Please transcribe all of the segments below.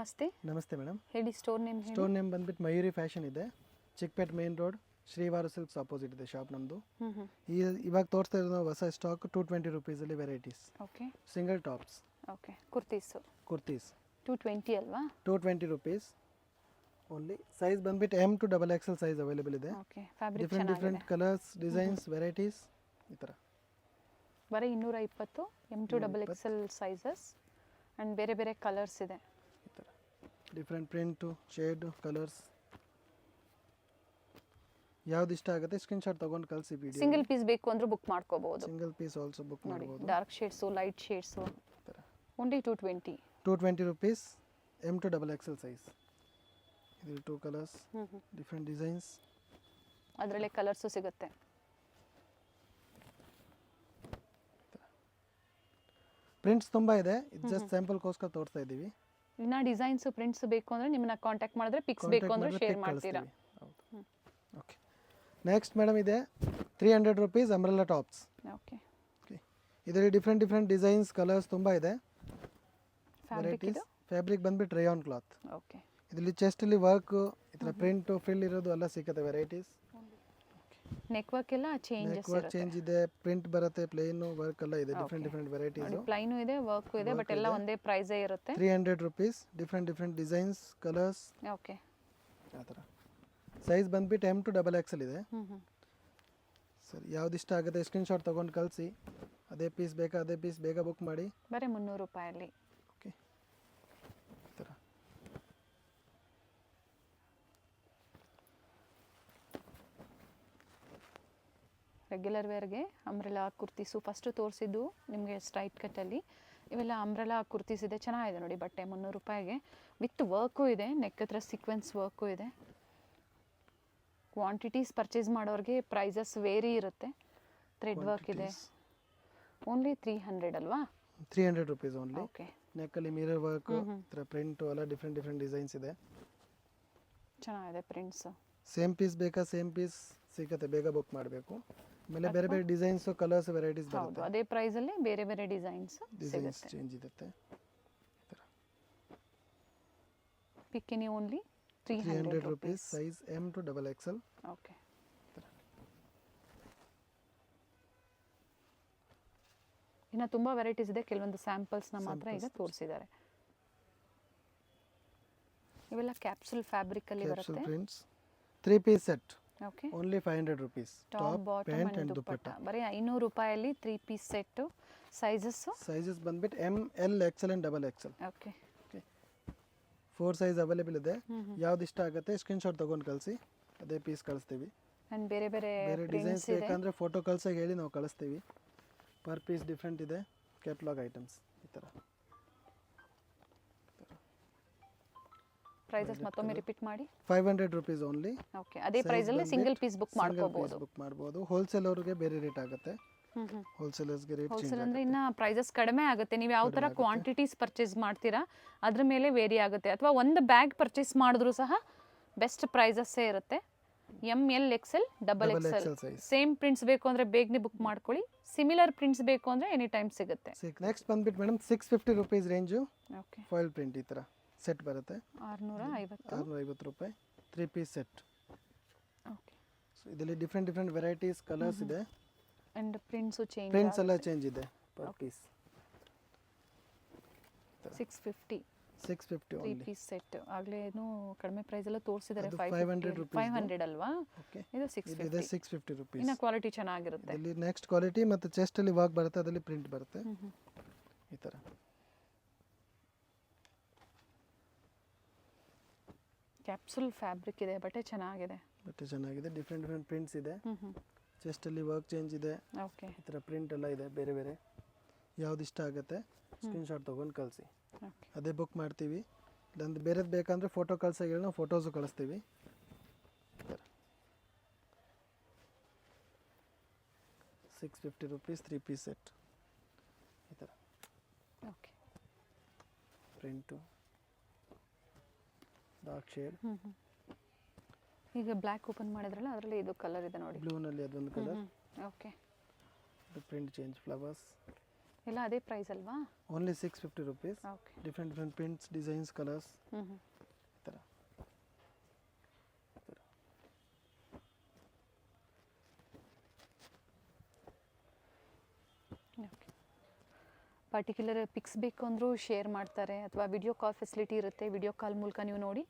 ನಮಸ್ತೆ. ನಮಸ್ತೆ ಮೇಡಮ್. ಹೇಳಿ ಸ್ಟೋರ್ ನೇಮ್ ಹೇಳಿ. ಸ್ಟೋರ್ ನೇಮ್ ಬಂದ್ಬಿಟ್ಟು ಮಯೂರಿ ಫ್ಯಾಷನ್ ಇದೆ. Chickpet main road Srivara silks opposite ಇದೆ ಶಾಪ್ ನಮ್ಮದು. ಇವಾಗ ತೋರಿಸ್ತಾ ಇರೋದು ನಾವು ಹೊಸ stock 220 rupees varieties. Okay. Single tops. Okay. Kurtis 220 ಅಲ್ವಾ? 220 rupees ಓನ್ಲಿ. ಸೈಜ್ ಬಂದ್ಬಿಟ್ಟು M to XXL size available ಇದೆ. ಓಕೆ. ಫ್ಯಾಬ್ರಿಕ್ ಚೆನ್ನಾಗಿದೆ. ಡಿಫರೆಂಟ್ ಕಲರ್ಸ್, ಡಿಸೈನ್ಸ್, ವೆರೈಟೀಸ್ ಈ ಥರ. ಬರೀ 220 M to XXL sizes and ಬೇರೆ ಬೇರೆ ಕಲರ್ಸ್ ಇದೆ. ಈ ಥರ ಡಿಫ್ರೆಂಟ್ ಪ್ರಿಂಟು, ಶೇಡು, ಕಲರ್ಸ್ ಯಾವ್ದು ಇಷ್ಟ ಆಗುತ್ತೆ ಸ್ಕ್ರೀನ್ಶಾಟ್ ತಗೊಂಡು ಕಳಿಸಿ. ವಿಡಿಯೋ ಸಿಂಗಲ್ ಪೀಸ್ ಬೇಕು ಅಂದ್ರೆ ಬುಕ್ ಮಾಡ್ಕೋಬಹುದು. ಸಿಂಗಲ್ ಪೀಸ್ ಆಲ್ಸೋ ಬುಕ್ ಮಾಡಬಹುದು. Dark shades, light shades only 220 rupees M to XXL size. ಇದು 2 ಕಲರ್ಸ್, ಡಿಫರೆಂಟ್ ಡಿಸೈನ್ಸ್, ಅದರಲ್ಲೇ ಕಲರ್ಸ್ ಸಿಗುತ್ತೆ. ಪ್ರಿಂಟ್ಸ್ ತುಂಬಾ ಇದೆ. ಇದು ಜಸ್ಟ್ ಸ್ಯಾಂಪಲ್ ಗೋಸ್ಕರ ತೋರಿಸ್ತಾ ಇದ್ದೀವಿ. ಇನ್ನ ಡಿಸೈನ್ಸ್, ಪ್ರಿಂಟ್ಸ್ ಬೇಕು ಅಂದ್ರೆ ನಿಮ್ಮನ್ನ ಕಾಂಟ್ಯಾಕ್ಟ್ ಮಾಡಿದ್ರೆ ಪಿಕ್ಸ್ ಬೇಕು ಅಂದ್ರೆ ಶೇರ್ ಮಾಡ್ತೀರಾ. ಓಕೆ. ನೆಕ್ಸ್ಟ್ ಮೇಡಮ್ ಇದೆ 300 rupees ಅಂಬ್ರೆಲಾ ಟಾಪ್ಸ್. ಓಕೆ. ಇದರಲ್ಲಿ ಡಿಫರೆಂಟ್ ಡಿಸೈನ್ಸ್, ಕಲರ್ಸ್ ತುಂಬಾ ಇದೆ. ಫ್ಯಾಬ್ರಿಕ್ ಫ್ಯಾಬ್ರಿಕ್ ಬಂದ್ಬಿಟ್ಟು ರೇಯಾನ್ ಕ್ಲಾತ್. ಓಕೆ. ಇದರಲ್ಲಿ ಚೆಸ್ಟ್ ಅಲ್ಲಿ ವರ್ಕ್, ಇದರ ಪ್ರಿಂಟ್ ಫ್ರಿಲ್ ಇರೋದು ಎಲ್ಲ ಸಿಗುತ್ತೆ ವೆರೈಟೀಸ್. ನೆಕ್ ವರ್ಕ್ ಎಲ್ಲ ಚೇಂಜಸ್ ಇರುತ್ತೆ. ಚೇಂಜ್ ಇದೆ, ಪ್ರಿಂಟ್ ಬರುತ್ತೆ, ಪ್ಲೇನ್ ವರ್ಕ್ ಎಲ್ಲ ಇದೆ. Different varieties. ಪ್ಲೈನ್ ಇದೆ, ವರ್ಕ್ ಇದೆ, ಬಟ್ ಎಲ್ಲ ಒಂದೇ ಪ್ರೈಸ್ ಇರುತ್ತೆ. 300 rupees different designs, colours. Okay. ಆ ಥರ. ಸೈಜ್ ಬಂದ್ಬಿಟ್ಟು M to XXL ಇದೆ. ಸರಿ, ಯಾವ್ದು ಇಷ್ಟ ಆಗುತ್ತೆ ಸ್ಕ್ರೀನ್ಶಾಟ್ ತಗೊಂಡು ಕಳಿಸಿ. ಅದೇ ಪೀಸ್ ಬೇಕಾ ಅದೇ ಪೀಸ್ ಬೇಗ ಬುಕ್ ಮಾಡಿ. ಬರೀ 300 ರೂಪಾಯಲ್ಲಿ. ಓಕೆ. ಈ ಥರ ರೆಗ್ಯುಲರ್ ವೇರ್ಗೆ ಅಂಬ್ರೆಲಾ ಕುರ್ತೀಸು ಫಸ್ಟ್ ತೋರಿಸಿದ್ದು ನಿಮಗೆ ಸ್ಟ್ರೈಟ್ ಕಟ್ಟಲ್ಲಿ. ಇವೆಲ್ಲ ಅಂಬ್ರೆಲಾ ಕುರ್ತೀಸ್ ಇದೆ, ಚೆನ್ನಾಗಿದೆ ನೋಡಿ. ಬಟ್ಟೆ 300 ರೂಪಾಯಿಗೆ ವಿತ್ ವರ್ಕು ಇದೆ, ನೆಕ್ ಹತ್ರ ಸೀಕ್ವೆನ್ಸ್ ವರ್ಕು ಇದೆ. ಕ್ವಾಂಟಿಟೀಸ್ ಪರ್ಚೇಸ್ ಮಾಡೋರಿಗೆ ಪ್ರೈಸಸ್ ವೇರಿ ಇರುತ್ತೆ. ಥ್ರೆಡ್ ವರ್ಕ್ ಇದೆ. ಓನ್ಲಿ 300 ಅಲ್ವಾ? 300 rupees ಓನ್ಲಿ. ಓಕೆ. ನೆಕ್ಕಲ್ಲಿ ಮಿರರ್ ವರ್ಕ್, ಥರ ಪ್ರಿಂಟು ಎಲ್ಲ ಡಿಫರೆಂಟ್ ಡಿಸೈನ್ಸ್ ಇದೆ. ಚೆನ್ನಾಗಿದೆ ಪ್ರಿಂಟ್ಸ್. ಸೇಮ್ ಪೀಸ್ ಬೇಕಾ ಸೇಮ್ ಪೀಸ್ ಸಿಗುತ್ತೆ, ಬೇಗ ಬುಕ್ ಮಾಡಬೇಕು. ಆಮೇಲೆ ಬೇರೆ ಬೇರೆ ಡಿಸೈನ್ಸ್, ಕಲರ್ಸ್, ವೆರೈಟೀಸ್ ಬರುತ್ತೆ. ಅದೇ ಪ್ರೈಸ್ ಅಲ್ಲಿ ಬೇರೆ ಬೇರೆ ಡಿಸೈನ್ಸ್ ಚೇಂಜ್ ಇರುತ್ತೆ. Pick any only 300 rupees size M to XXL. Okay. ಇನ್ನು ತುಂಬಾ ವೆರೈಟೀಸ್ ಇದೆ, ಕೆಲವೊಂದು ಸ್ಯಾಂಪಲ್ಸ್ನ ಮಾತ್ರ ಈಗ ತೋರಿಸಿದ್ದಾರೆ. ಇವೆಲ್ಲ ಕ್ಯಾಪ್ಸುಲ್ ಫ್ಯಾಬ್ರಿಕ್ ಅಲ್ಲಿ ಬರುತ್ತೆ. 3 piece set. Okay. Only 500 rupees. Top, bottom and dupatta. ಬರೀ 500 ರೂಪಾಯಲ್ಲಿ 3 piece ಸೆಟ್. ಸೈಜಸ್ ಬಂದ್ಬಿಟ್ಟು M, L, XL and XXL. Okay. 4 size available ಇದೆ. ಯಾವ್ದು ಇಷ್ಟ ಆಗುತ್ತೆ ಸ್ಕ್ರೀನ್ಶಾಟ್ ತಗೊಂಡು ಕಳಿಸಿ, ಅದೇ ಪೀಸ್ ಕಳಿಸ್ತೀವಿ. ಅಂಡ್ ಬೇರೆ ಬೇರೆ ಡಿಸೈನ್ಸ್ ಬೇಕಂದ್ರೆ ಫೋಟೋ ಕಳ್ಸಾಗ ಹೇಳಿ ನಾವು ಕಳಿಸ್ತೀವಿ. ಪರ್ ಪೀಸ್ ಡಿಫ್ರೆಂಟ್ ಇದೆ. ಕ್ಯಾಟಲಾಗ್ ಐಟಮ್ಸ್ ಈ ಥರ. ಪ್ರೈಸಸ್ ಮತ್ತೊಮ್ಮೆ ರಿಪೀಟ್ ಮಾಡಿ. 500 rupees ಓನ್ಲಿ. ಓಕೆ. ಅದೇ ಪ್ರೈಸ್ ಅಲ್ಲಿ ಸಿಂಗಲ್ ಪೀಸ್ ಬುಕ್ ಮಾಡ್ಕೋಬಹುದು. ಹೋಲ್ಸೇಲ್ ಅವರಿಗೆ ಬೇರೆ ರೇಟ್ ಆಗುತ್ತೆ. ಹೋಲ್ಸೇಲರ್ಸ್ಗೆ ರೇಟ್ ಚೇಂಜ್ ಹೋಲ್ಸೇಲ್ ಅಂದ್ರೆ ಇನ್ನ ಪ್ರೈಸಸ್ ಕಡಿಮೆ ಆಗುತ್ತೆ. ನೀವು ಯಾವ ತರ ಕ್ವಾಂಟಿಟೀಸ್ ಪರ್ಚೇಸ್ ಮಾಡ್ತೀರಾ ಅದ್ರ ಮೇಲೆ ವೇರಿ ಆಗುತ್ತೆ. ಅಥವಾ ಒಂದು ಬ್ಯಾಗ್ ಪರ್ಚೇಸ್ ಮಾಡಿದ್ರು ಸಹ ಬೆಸ್ಟ್ ಪ್ರೈಸಸ್ ಇರುತ್ತೆ. M, L, XL, XXL same prints ಬೇಕು ಅಂದ್ರೆ ಬೇಗನೆ ಬುಕ್ ಮಾಡ್ಕೊಳ್ಳಿ. ಸಿಮಿಲರ್ ಪ್ರಿಂಟ್ಸ್ ಬೇಕು ಅಂದ್ರೆ ಎನಿ ಟೈಮ್ ಸಿಗುತ್ತೆ. ನೆಕ್ಸ್ಟ್ ಬಂದ್ಬಿಟ್ಟು madam 650 rupees range. Okay. Foil print ಈ ತರ ಸೆಟ್ ಬರುತ್ತೆ. 650 ರೂಪಾಯಿ 3 piece ಸೆಟ್. ಓಕೆ. ಸೊ ಇದರಲ್ಲಿ ಡಿಫರೆಂಟ್ ವೆರೈಟೀಸ್, ಕಲರ್ಸ್ ಇದೆ. ಅಂಡ್ ಪ್ರಿಂಟ್ಸ್ ಎಲ್ಲ ಚೇಂಜ್ ಇದೆ. Per piece 650 3 piece set. ಆಗ್ಲೇನು ಕಡಿಮೆ ಪ್ರೈಸ್ ಎಲ್ಲ ತೋರಿಸಿದ್ದಾರೆ. 500 ಅಲ್ವಾ? ಇದು 650 rupees. ಇನ್ನ ಕ್ವಾಲಿಟಿ ಚೆನ್ನಾಗಿರುತ್ತೆ. ಇಲ್ಲಿ ನೆಕ್ಸ್ಟ್ ಕ್ವಾಲಿಟಿ ಮತ್ತೆ ಚೆಸ್ಟ್ ಅಲ್ಲಿ ವರ್ಕ್ ಬರುತ್ತೆ, ಅದರಲ್ಲಿ ಪ್ರಿಂಟ್ ಬರುತ್ತೆ ಈ ತರ. ಕ್ಯಾಪ್ಸುಲ್ ಫ್ಯಾಬ್ರಿಕ್ ಇದೆ, ಬಟ್ಟೆ ಚೆನ್ನಾಗಿದೆ. ಡಿಫರೆಂಟ್ ಪ್ರಿಂಟ್ಸ್ ಇದೆ. ಚೆಸ್ಟ್ ಅಲ್ಲಿ ವರ್ಕ್ ಚೇಂಜ್ ಇದೆ. ಓಕೆ. ಈ ತರ ಪ್ರಿಂಟ್ ಎಲ್ಲ ಇದೆ ಬೇರೆ ಬೇರೆ. ಯಾವ್ದು ಇಷ್ಟ ಆಗುತ್ತೆ ಸ್ಕ್ರೀನ್ಶಾಟ್ ತಗೊಂಡು ಕಳಿಸಿ, ಅದೇ ಬುಕ್ ಮಾಡ್ತೀವಿ. ಇಲ್ಲಾಂದ್ರೆ ಬೇರೆದು ಬೇಕಂದ್ರೆ ಫೋಟೋ ಕಳ್ಸಾಗ ಹೇಳಿ ನಾವು ಫೋಟೋಸು ಕಳಿಸ್ತೀವಿ. 650 rupees 3 piece ಸೆಟ್ ಈ ಥರ. ಓಕೆ. Print, dark shade. ಈಗ ಬ್ಲ್ಯಾಕ್ ಓಪನ್ ಮಾಡಿದ್ರಲ್ಲ ಅದರಲ್ಲಿ ಇದು ಕಲರ್ ಇದೆ ನೋಡಿ. ಬ್ಲೂನಲ್ಲಿ ಅದೊಂದು colour. Okay. Print change, flowers. ಎಲ್ಲ ಅದೇ ಪ್ರೈಸ್ ಅಲ್ವಾ? Only 650 rupees. Okay. Different different prints, designs, colours ಹ್ಞೂ ಈ ಥರ. ಓಕೆ. ಪರ್ಟಿಕ್ಯುಲರ್ ಪಿಕ್ಸ್ ಬೇಕು ಅಂದರೂ ಶೇರ್ ಮಾಡ್ತಾರೆ, ಅಥವಾ ವಿಡಿಯೋ ಕಾಲ್ ಫೆಸಿಲಿಟಿ ಇರುತ್ತೆ. ವಿಡಿಯೋ ಕಾಲ್ ಮೂಲಕ ನೀವು ನೋಡಿ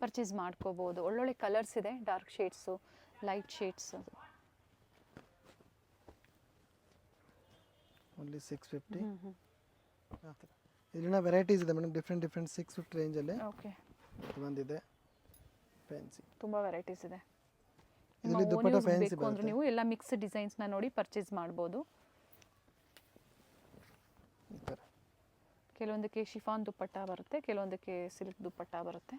ಪರ್ಚೇಸ್ ಮಾಡ್ಕೋಬೋದು. ಒಳ್ಳೊಳ್ಳೆ ಕಲರ್ಸ್ ಇದೆ, dark shades, light shades. Only 650. ಇಲ್ಲಿನ ವೆರೈಟೀಸ್ ಇದೆ ಮೇಡಮ್, ಡಿಫ್ರೆಂಟ್ ಡಿಫ್ರೆಂಟ್ 650 ರೇಂಜಲ್ಲಿ. ಓಕೆ. ಇದು ಬಂದಿದೆ ಫ್ಯಾನ್ಸಿ. ತುಂಬ ವೆರೈಟೀಸ್ ಇದೆ. ಇದರಲ್ಲಿ ದುಪ್ಪಟ್ಟ ಫ್ಯಾನ್ಸಿ ಬೇಕು ಅಂದ್ರೆ ನೀವು ಎಲ್ಲ ಮಿಕ್ಸ್ ಡಿಸೈನ್ಸ್ನ ನೋಡಿ ಪರ್ಚೇಸ್ ಮಾಡ್ಬೋದು. ಈ ಥರ ಕೆಲವೊಂದಕ್ಕೆ ಶಿಫಾನ್ ದುಪ್ಪಟ್ಟ ಬರುತ್ತೆ, ಕೆಲವೊಂದಕ್ಕೆ ಸಿಲ್ಕ್ ದುಪ್ಪಟ್ಟ ಬರುತ್ತೆ.